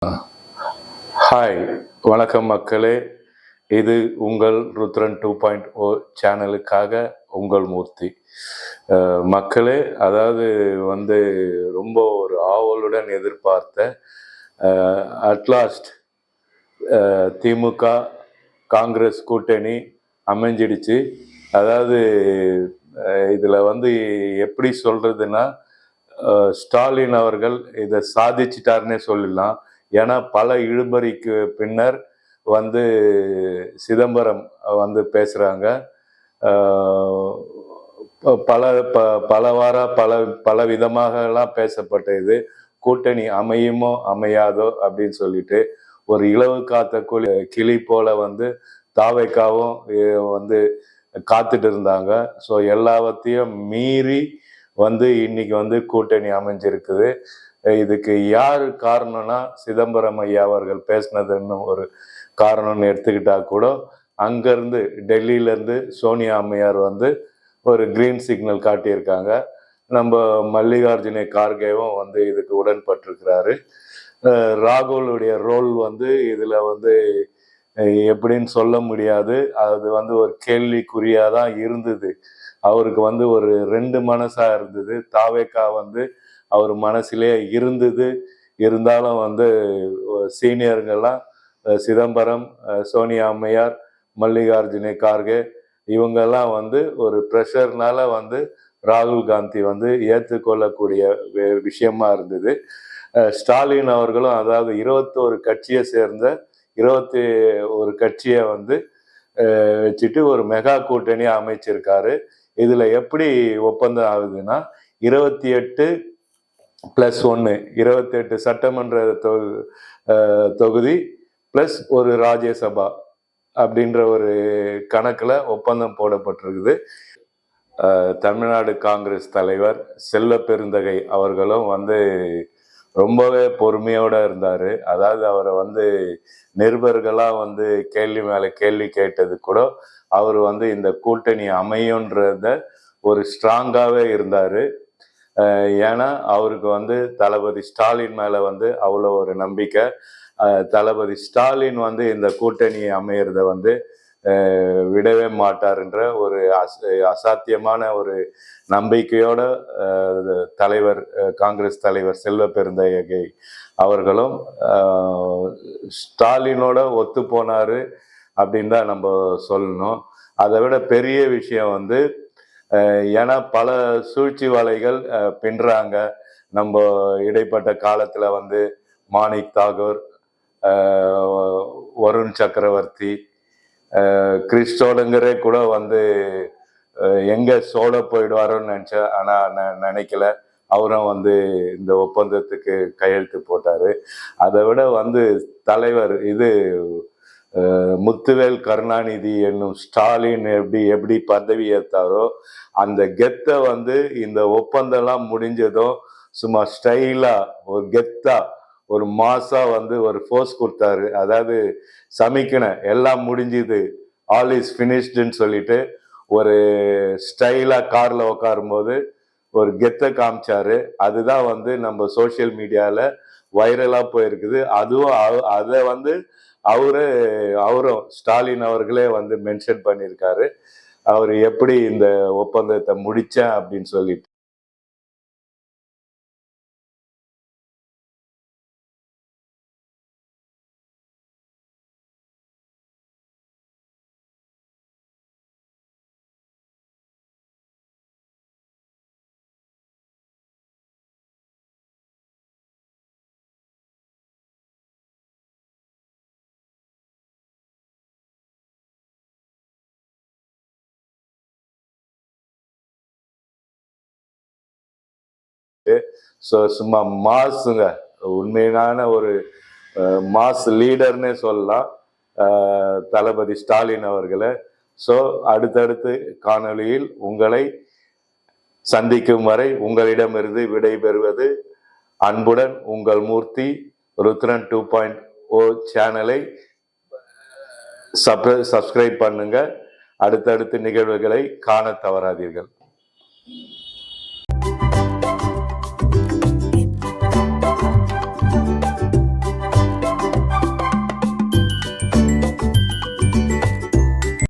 Hi, வணக்கம் மக்களே. இது உங்கள் ருத்ரன் 2.0 சேனலுக்காக உங்கள் மூர்த்தி. மக்களே, அதாவது ரொம்ப ஒரு ஆவலுடன் எதிர்பார்த்த அட்லாஸ்ட் திமுக காங்கிரஸ் கூட்டணி அமைஞ்சிடுச்சு. அதாவது இதில் எப்படி சொல்றதுன்னா, ஸ்டாலின் அவர்கள் இதை சாதிச்சிட்டாருன்னே சொல்லலாம். ஏன்னா பல இழுபறிக்கு பின்னர் சிதம்பரம் பேசுறாங்க. பல விதமாகலாம் பேசப்பட்ட இது கூட்டணி அமையுமோ அமையாதோ அப்படின்னு சொல்லிட்டு ஒரு இலவு காத்த கிளி போல தாவைக்காவும் காத்துட்டு இருந்தாங்க. ஸோ எல்லாவற்றையும் மீறி இன்னைக்கு கூட்டணி அமைஞ்சிருக்குது. இதுக்கு யாரு காரணம்னா, சிதம்பரம் ஐயா அவர்கள் பேசினதுன்னு ஒரு காரணம்னு எடுத்துக்கிட்டா கூட, அங்கிருந்து டெல்லியிலேருந்து சோனியா அம்மையார் ஒரு கிரீன் சிக்னல் காட்டியிருக்காங்க. நம்ம மல்லிகார்ஜுன கார்கேவும் இதுக்கு உடன்பட்டிருக்கிறாரு. ராகுலுடைய ரோல் இதுல எப்படின்னு சொல்ல முடியாது. அது ஒரு கேள்விக்குறியாதான் இருந்தது. அவருக்கு ஒரு 2 மனசா இருந்தது. தாவேக்கா அவர் மனசிலே இருந்தது. இருந்தாலும் சீனியர்கள்லாம் சிதம்பரம், சோனியா அம்மையார், மல்லிகார்ஜுன கார்கே இவங்கெல்லாம் ஒரு ப்ரெஷர்னால ராகுல் காந்தி ஏற்றுக்கொள்ளக்கூடிய விஷயமா இருந்தது. ஸ்டாலின் அவர்களும் அதாவது 21 கட்சியை சேர்ந்த 21 கட்சியை வச்சுட்டு ஒரு மெகா கூட்டணியை அமைச்சிருக்காரு. இதுல எப்படி ஒப்பந்தம் ஆகுதுன்னா, 28+1 28 சட்டமன்ற தொகுதி பிளஸ் ஒரு ராஜ்யசபா அப்படின்ற ஒரு கணக்குல ஒப்பந்தம் போடப்பட்டிருக்குது. தமிழ்நாடு காங்கிரஸ் தலைவர் செல்வ பெருந்தகை அவர்களும் ரொம்பவே பொறுமையோட இருந்தாரு. அதாவது அவரை நிருபர்களா கேள்வி மேல கேள்வி கேட்டது கூட அவர் இந்த கூட்டணி அமையும்ன்றத ஒரு ஸ்ட்ராங்காவே இருந்தாரு. ஏன்னா அவருக்கு தளபதி ஸ்டாலின் மேல அவ்வளோ ஒரு நம்பிக்கை. தளபதி ஸ்டாலின் இந்த கூட்டணி அமையறத விடவே மாட்டார்ன்ற ஒரு அசாத்தியமான ஒரு நம்பிக்கையோட தலைவர் காங்கிரஸ் தலைவர் செல்வ பெருந்தகை அவர்களும் ஸ்டாலினோட ஒத்து போனாரு அப்படின்னு தான் நம்ம சொல்லணும். அதை விட பெரிய விஷயம் ஏன்னா பல சூழ்ச்சி வலைகள் பின்றாங்க. நம்ம இடைப்பட்ட காலத்துல மாணிக் தாகூர், வருண் சக்கரவர்த்தி, கிறிஸ்டோலுங்கரே கூட எங்க சோழ போயிடுவாரோன்னு நினைச்சேன். ஆனா நினைக்கல. அவரும் இந்த ஒப்பந்தத்துக்கு கையெழுத்து போட்டாரு. அதை விட தலைவர் முத்துவேல் கருணாநிதி என்னும் ஸ்டாலின் எப்படி பதவி ஏற்றாரோ அந்த கெத்தை இந்த ஒப்பந்தம்லாம் முடிஞ்சதும் சும்மா ஸ்டைலா ஒரு கெத்தா ஒரு மாசா ஒரு ஃபோர்ஸ் கொடுத்தாரு. அதாவது சமிக்கன எல்லாம் முடிஞ்சுது, ஆல் இஸ் ஃபினிஷ்டுன்னு சொல்லிட்டு ஒரு ஸ்டைலா கார்ல உட்காரும் போது ஒரு கெத்தை காமிச்சாரு. அதுதான் நம்ம சோசியல் மீடியால வைரலா போயிருக்குது. அதுவும் அதை அவரும் ஸ்டாலின் அவர்களே மென்ஷன் பண்ணியிருக்காரு. அவர் எப்படி இந்த ஒப்பந்தத்தை முடிச்சேன் அப்படின்னு சொல்லிட்டு. ஸோ சும்மா மாசுங்க, உண்மையான ஒரு மாஸ் லீடர்னே சொல்லலாம் தளபதி ஸ்டாலின் அவர்களை. ஸோ அடுத்தடுத்து காணொளியில் உங்களை சந்திக்கும் வரை உங்களிடமிருந்து விடைபெறுவது அன்புடன் உங்கள் மூர்த்தி. ருத்ரன் 2.0 சேனலை சப்ஸ்கிரைப் பண்ணுங்க. அடுத்தடுத்து நிகழ்வுகளை காண தவறாதீர்கள்.